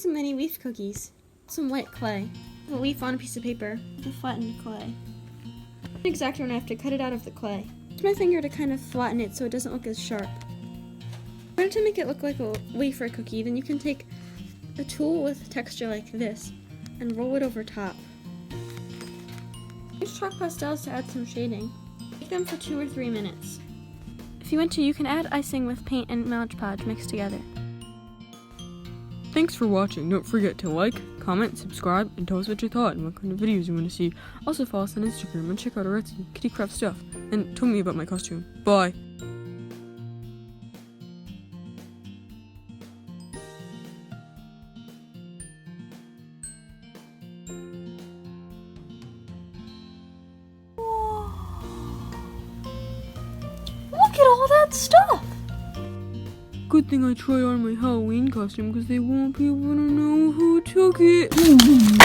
some mini leaf cookies. Some white clay. Put a leaf on a piece of paper with a flattened clay. An X-Acto knife to cut it out of the clay. Use my finger to kind of flatten it so it doesn't look as sharp. In order to make it look like a wafer cookie, then you can take a tool with texture like this and roll it over top. Use chalk pastels to add some shading. Bake them for 2 or 3 minutes. If you want to, you can add icing with paint and Mod Podge mixed together. Thanks for watching. Don't forget to like, comment, subscribe, and tell us what you thought and what kind of videos you want to see. Also follow us on Instagram and check out our Etsy, Kitty Craft stuff. And tell me about my costume. Bye! Look at all that stuff! Good thing I tried on my Halloween costume because they won't be able to know who took it.